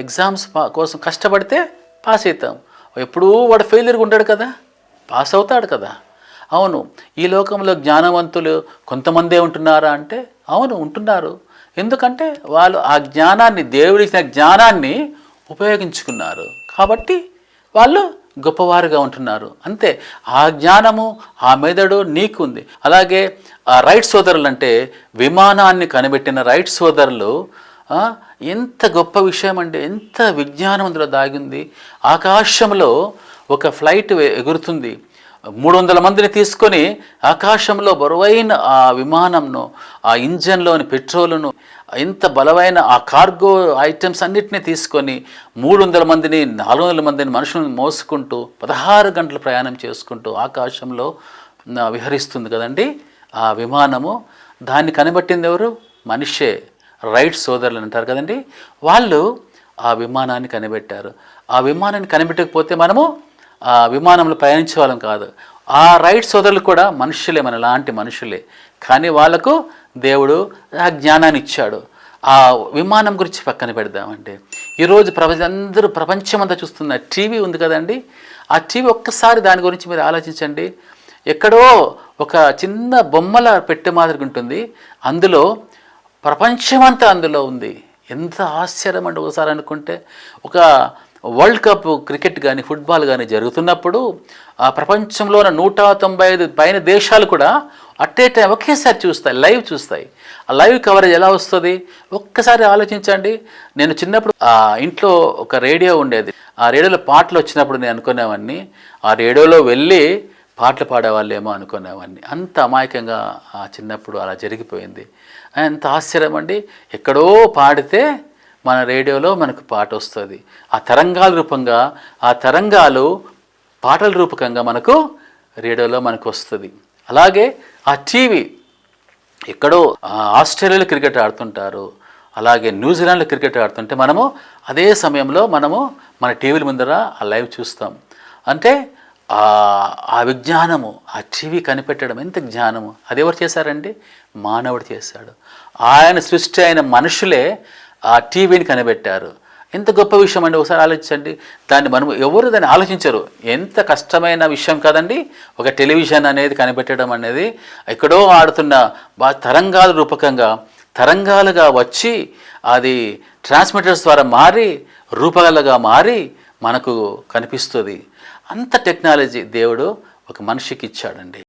Exams కోసం కష్టపడితే pass అవుతాం. ఎప్పుడూ వాడు ఫెయిల్యూర్గా ఉంటాడు కదా, పాస్ అవుతాడు కదా. అవును, ఈ లోకంలో జ్ఞానవంతులు కొంతమందే ఉంటున్నారా అంటే అవును ఉంటున్నారు. ఎందుకంటే వాళ్ళు ఆ జ్ఞానాన్ని, దేవుడిచ్చిన జ్ఞానాన్ని ఉపయోగించుకున్నారు కాబట్టి వాళ్ళు గొప్పవారుగా ఉంటున్నారు. అంతే, ఆ జ్ఞానము, ఆ మెదడు నీకుంది. అలాగే ఆ రైట్ సోదరులు అంటే విమానాన్ని కనిపెట్టిన రైట్ సోదరులు ఎంత గొప్ప విషయం అంటే, ఎంత విజ్ఞానం అందులో దాగింది. ఆకాశంలో ఒక ఫ్లైట్ ఎగురుతుంది, 300 మందిని తీసుకొని ఆకాశంలో బరువైన ఆ విమానంను, ఆ ఇంజన్లోని పెట్రోలును, ఎంత బలమైన ఆ కార్గో ఐటమ్స్ అన్నిటినీ తీసుకొని 300 మందిని 400 మందిని మనుషులను మోసుకుంటూ 16 గంటలు ప్రయాణం చేసుకుంటూ ఆకాశంలో విహరిస్తుంది కదండి ఆ విమానము. దాన్ని కనిపెట్టింది ఎవరు? మనిషే. రైట్ సోదరులు అంటారు కదండి, వాళ్ళు ఆ విమానాన్ని కనిపెట్టారు. ఆ విమానాన్ని కనిపెట్టకపోతే మనము ఆ విమానంలో ప్రయాణించే వాళ్ళం కాదు. ఆ రైట్ సోదరులు కూడా మనుషులే, మన లాంటి మనుషులే. కానీ వాళ్ళకు దేవుడు ఆ జ్ఞానాన్ని ఇచ్చాడు. ఆ విమానం గురించి పక్కన పెడదామంటే, ఈరోజు అందరూ ప్రపంచమంతా చూస్తున్న టీవీ ఉంది కదండి. ఆ టీవీ ఒక్కసారి దాని గురించి మీరు ఆలోచించండి. ఎక్కడో ఒక చిన్న బొమ్మల పెట్టె మాదిరిగా ఉంటుంది, అందులో ప్రపంచమంతా అందులో ఉంది. ఎంత ఆశ్చర్యం అంటే ఒకసారి అనుకుంటే, ఒక వరల్డ్ కప్ క్రికెట్ కానీ ఫుట్బాల్ కానీ జరుగుతున్నప్పుడు ఆ ప్రపంచంలోని 195 పైన దేశాలు కూడా అట్ ఏ టైం ఒకేసారి చూస్తాయి, లైవ్ చూస్తాయి. ఆ లైవ్ కవరేజ్ ఎలా వస్తుంది ఒక్కసారి ఆలోచించండి. నేను చిన్నప్పుడు ఇంట్లో ఒక రేడియో ఉండేది. ఆ రేడియోలో పాటలు వచ్చినప్పుడు నేను అనుకునేవాడిని ఆ రేడియోలో వెళ్ళి పాటలు పాడేవాళ్ళేమో అనుకునేవాడిని. అంత అమాయకంగా చిన్నప్పుడు అలా జరిగిపోయింది. ఎంత ఆశ్చర్యం అండి, ఎక్కడో పాడితే మన రేడియోలో మనకు పాట వస్తుంది. ఆ తరంగాల రూపంగా, ఆ తరంగాలు పాటల రూపకంగా మనకు రేడియోలో మనకు వస్తుంది. అలాగే ఆ టీవీ, ఎక్కడో ఆస్ట్రేలియాలో క్రికెట్ ఆడుతుంటారు, అలాగే న్యూజిలాండ్లో క్రికెట్ ఆడుతుంటే మనము అదే సమయంలో మనము మన టీవీల ముందర ఆ లైవ్ చూస్తాం. అంటే ఆ విజ్ఞానము, ఆ టీవీ కనిపెట్టడం ఎంత జ్ఞానము. అది ఎవరు చేశారండి? మానవుడు చేశాడు. ఆయన సృష్టి అయిన మనుషులే ఆ టీవీని కనిపెట్టారు. ఎంత గొప్ప విషయం అండి, ఒకసారి ఆలోచించండి. ఎవరు దాన్ని ఆలోచించరు. ఎంత కష్టమైన విషయం కదండి ఒక టెలివిజన్ అనేది కనిపెట్టడం అనేది. ఎక్కడో ఆడుతున్న తరంగాల రూపకంగా, తరంగాలుగా వచ్చి అది ట్రాన్స్మిటర్స్ ద్వారా మారి రూపకలుగా మారి మనకు కనిపిస్తుంది. అంత టెక్నాలజీ దేవుడు ఒక మనిషికి ఇచ్చాడండి.